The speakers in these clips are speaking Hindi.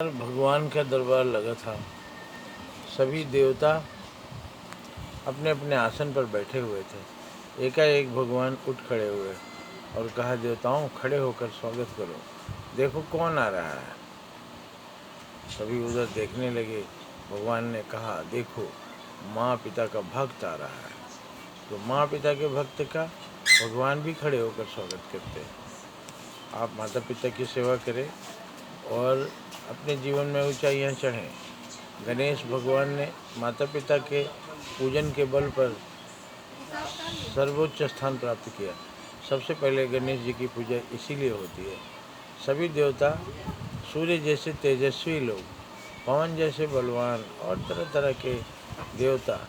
भगवान का दरबार लगा था। सभी देवता अपने अपने आसन पर बैठे हुए थे। एकाएक भगवान उठ खड़े हुए और कहा, देवताओं खड़े होकर स्वागत करो, देखो कौन आ रहा है। सभी उधर देखने लगे। भगवान ने कहा, देखो माँ पिता का भक्त आ रहा है। तो माँ पिता के भक्त का भगवान भी खड़े होकर स्वागत करते हैं। आप माता पिता की सेवा करें और अपने जीवन में ऊंचाइयां चढ़ें। गणेश भगवान ने माता पिता के पूजन के बल पर सर्वोच्च स्थान प्राप्त किया। सबसे पहले गणेश जी की पूजा इसीलिए होती है। सभी देवता सूर्य जैसे तेजस्वी लोग, पवन जैसे बलवान और तरह तरह के देवता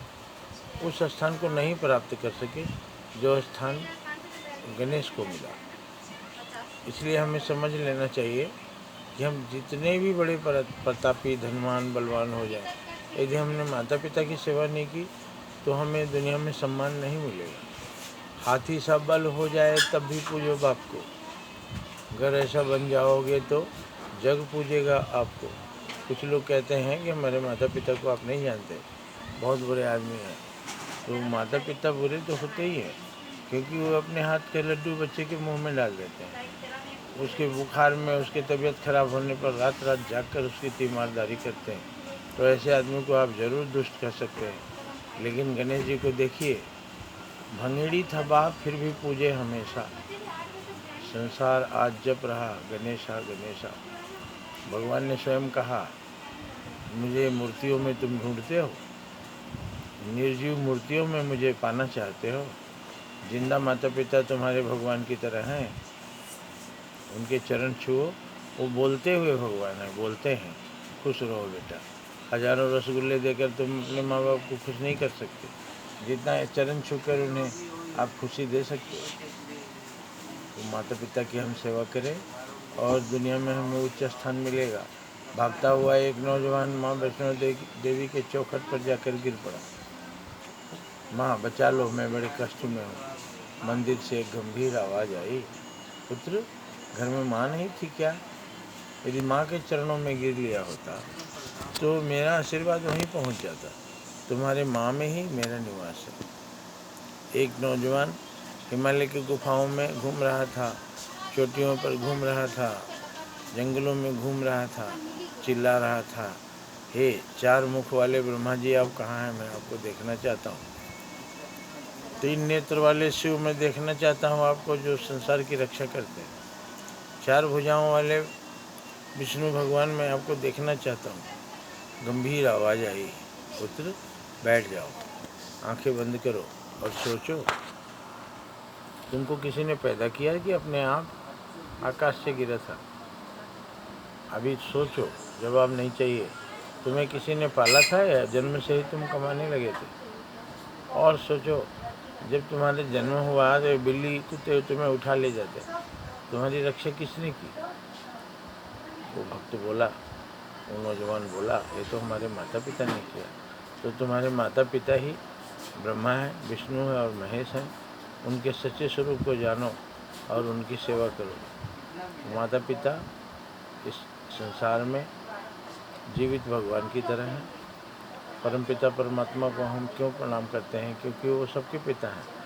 उस स्थान को नहीं प्राप्त कर सके जो स्थान गणेश को मिला। इसलिए हमें समझ लेना चाहिए कि हम जितने भी बड़े प्रतापी धनवान बलवान हो जाए, यदि हमने माता पिता की सेवा नहीं की तो हमें दुनिया में सम्मान नहीं मिलेगा। हाथी सा बल हो जाए तब भी पूजो बाप को, अगर ऐसा बन जाओगे तो जग पूजेगा आपको। कुछ लोग कहते हैं कि हमारे माता पिता को आप नहीं जानते, बहुत बुरे आदमी हैं। तो माता पिता बुरे तो होते ही हैं, क्योंकि वो अपने हाथ के लड्डू बच्चे के मुंह में डाल देते हैं। उसके बुखार में, उसकी तबीयत खराब होने पर रात रात जागकर उसकी तीमारदारी करते हैं। तो ऐसे आदमी को आप ज़रूर दुष्ट कह सकते हैं। लेकिन गणेश जी को देखिए, भंगेड़ी था बाप फिर भी पूजे हमेशा। संसार आज जप रहा गणेशा गणेशा। भगवान ने स्वयं कहा, मुझे मूर्तियों में तुम ढूंढते हो, निर्जीव मूर्तियों में मुझे पाना चाहते हो। जिंदा माता पिता तुम्हारे भगवान की तरह हैं, उनके चरण छुओ। वो बोलते हुए भगवान है, बोलते हैं, खुश रहो बेटा। हजारों रसगुल्ले देकर तुम अपने माँ बाप को खुश नहीं कर सकते, जितना चरण छूकर उन्हें आप खुशी दे सकते हो। तो माता पिता की हम सेवा करें और दुनिया में हमें उच्च स्थान मिलेगा। भागता हुआ एक नौजवान माँ वैष्णो देवी के चौखट पर जाकर गिर पड़ा। माँ बचा लो, मैं बड़े कष्ट में हूँ। मंदिर से एक गंभीर आवाज़ आई, पुत्र घर में माँ नहीं थी क्या? यदि माँ के चरणों में गिर लिया होता तो मेरा आशीर्वाद वहीं पहुँच जाता। तुम्हारे माँ में ही मेरा निवास है। एक नौजवान हिमालय की गुफाओं में घूम रहा था, चोटियों पर घूम रहा था, जंगलों में घूम रहा था, चिल्ला रहा था, हे चार मुख वाले ब्रह्मा जी आप कहाँ हैं? मैं आपको देखना चाहता हूँ। तीन नेत्र वाले शिव मैं देखना चाहता हूँ आपको, जो संसार की रक्षा करते हैं। चार भुजाओं वाले विष्णु भगवान मैं आपको देखना चाहता हूँ। गंभीर आवाज़ आई, पुत्र बैठ जाओ, आंखें बंद करो और सोचो, तुमको किसी ने पैदा किया कि अपने आप आकाश से गिरा था? अभी सोचो, जवाब नहीं चाहिए। तुम्हें किसी ने पाला था या जन्म से ही तुम कमाने लगे थे? और सोचो, जब तुम्हारे जन्म हुआ तो बिल्ली कुत्ते तुम्हें उठा ले जाते, तुम्हारी रक्षा किसने की? वो भक्त बोला, वो नौजवान बोला, ये तो हमारे माता पिता ने किया। तो तुम्हारे माता पिता ही ब्रह्मा है, विष्णु है और महेश हैं। उनके सच्चे स्वरूप को जानो और उनकी सेवा करो। माता पिता इस संसार में जीवित भगवान की तरह हैं। परमपिता परमात्मा को हम क्यों प्रणाम करते हैं? क्योंकि वो सबके पिता हैं।